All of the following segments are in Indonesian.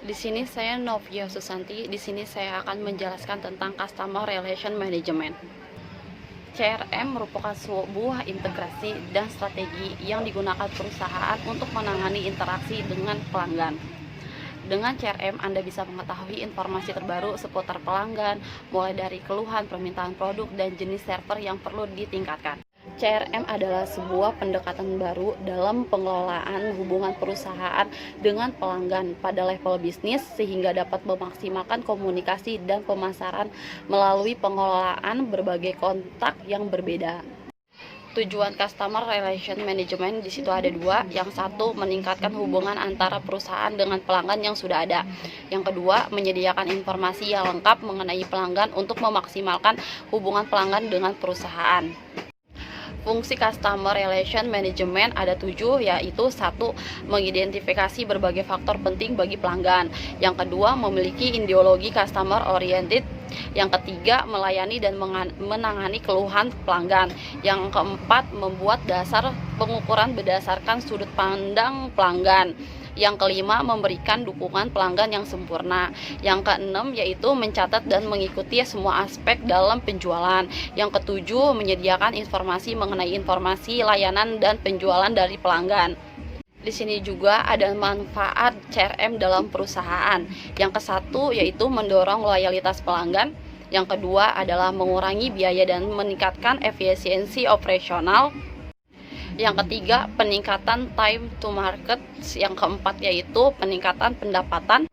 Di sini saya Novia Susanti. Di sini saya akan menjelaskan tentang Customer Relation Management. CRM merupakan sebuah integrasi dan strategi yang digunakan perusahaan untuk menangani interaksi dengan pelanggan. Dengan CRM, Anda bisa mengetahui informasi terbaru seputar pelanggan, mulai dari keluhan, permintaan produk, dan jenis server yang perlu ditingkatkan. CRM adalah sebuah pendekatan baru dalam pengelolaan hubungan perusahaan dengan pelanggan pada level bisnis sehingga dapat memaksimalkan komunikasi dan pemasaran melalui pengelolaan berbagai kontak yang berbeda. Tujuan Customer Relation Management di situ ada dua. Yang satu, meningkatkan hubungan antara perusahaan dengan pelanggan yang sudah ada. Yang kedua, menyediakan informasi yang lengkap mengenai pelanggan untuk memaksimalkan hubungan pelanggan dengan perusahaan. Fungsi Customer Relation Management ada 7, yaitu 1. Mengidentifikasi berbagai faktor penting bagi pelanggan. Yang kedua, memiliki ideologi customer oriented. Yang ketiga, melayani dan menangani keluhan pelanggan. Yang keempat, membuat dasar pengukuran berdasarkan sudut pandang pelanggan. Yang kelima, memberikan dukungan pelanggan yang sempurna. Yang keenam, yaitu mencatat dan mengikuti semua aspek dalam penjualan. Yang ketujuh, menyediakan informasi mengenai informasi layanan dan penjualan dari pelanggan. Di sini juga ada manfaat CRM dalam perusahaan. Yang kesatu yaitu mendorong loyalitas pelanggan. Yang kedua adalah mengurangi biaya dan meningkatkan efisiensi operasional. Yang ketiga, peningkatan time to market. Yang keempat yaitu peningkatan pendapatan.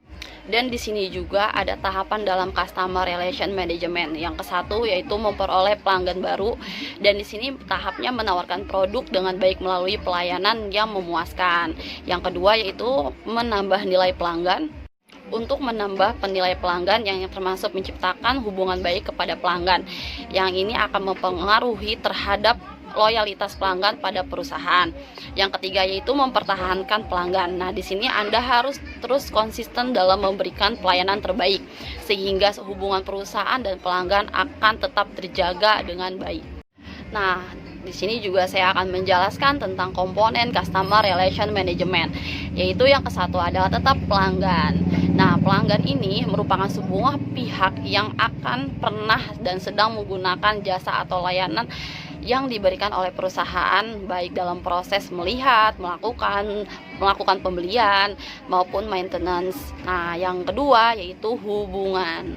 Dan di sini juga ada tahapan dalam Customer Relation Management. Yang kesatu yaitu memperoleh pelanggan baru, dan di sini tahapnya menawarkan produk dengan baik melalui pelayanan yang memuaskan. Yang kedua yaitu menambah nilai pelanggan. Untuk menambah penilai pelanggan yang termasuk menciptakan hubungan baik kepada pelanggan. Yang ini akan mempengaruhi terhadap loyalitas pelanggan pada perusahaan. Yang ketiga yaitu mempertahankan pelanggan. Nah, di sini Anda harus terus konsisten dalam memberikan pelayanan terbaik sehingga hubungan perusahaan dan pelanggan akan tetap terjaga dengan baik. Nah, di sini juga saya akan menjelaskan tentang komponen Customer Relation Management, yaitu yang kesatu adalah tetap pelanggan. Nah, pelanggan ini merupakan sebuah pihak yang akan pernah dan sedang menggunakan jasa atau layanan yang diberikan oleh perusahaan, baik dalam proses melihat, melakukan pembelian maupun maintenance. Nah, yang kedua yaitu hubungan.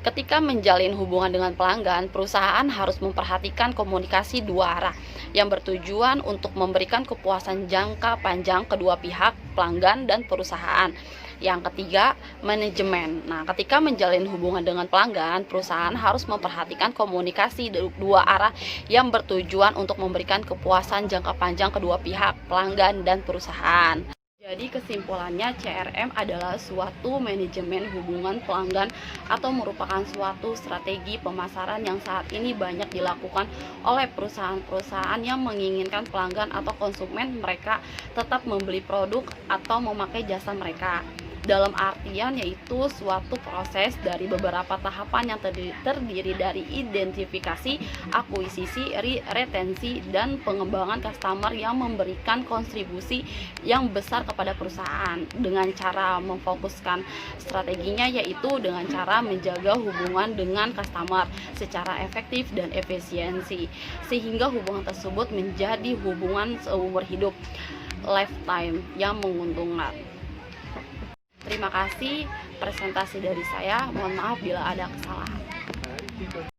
Ketika menjalin hubungan dengan pelanggan, perusahaan harus memperhatikan komunikasi dua arah yang bertujuan untuk memberikan kepuasan jangka panjang kedua pihak, pelanggan dan perusahaan. Yang ketiga, manajemen. Nah, ketika menjalin hubungan dengan pelanggan, perusahaan harus memperhatikan komunikasi dua arah yang bertujuan untuk memberikan kepuasan jangka panjang kedua pihak, pelanggan dan perusahaan. Jadi kesimpulannya, CRM adalah suatu manajemen hubungan pelanggan atau merupakan suatu strategi pemasaran yang saat ini banyak dilakukan oleh perusahaan-perusahaan yang menginginkan pelanggan atau konsumen mereka tetap membeli produk atau memakai jasa mereka. Dalam artian yaitu suatu proses dari beberapa tahapan yang terdiri dari identifikasi, akuisisi, retensi, dan pengembangan customer yang memberikan kontribusi yang besar kepada perusahaan dengan cara memfokuskan strateginya, yaitu dengan cara menjaga hubungan dengan customer secara efektif dan efisiensi sehingga hubungan tersebut menjadi hubungan seumur hidup, lifetime yang menguntungkan. Terima kasih presentasi dari saya. Mohon maaf bila ada kesalahan.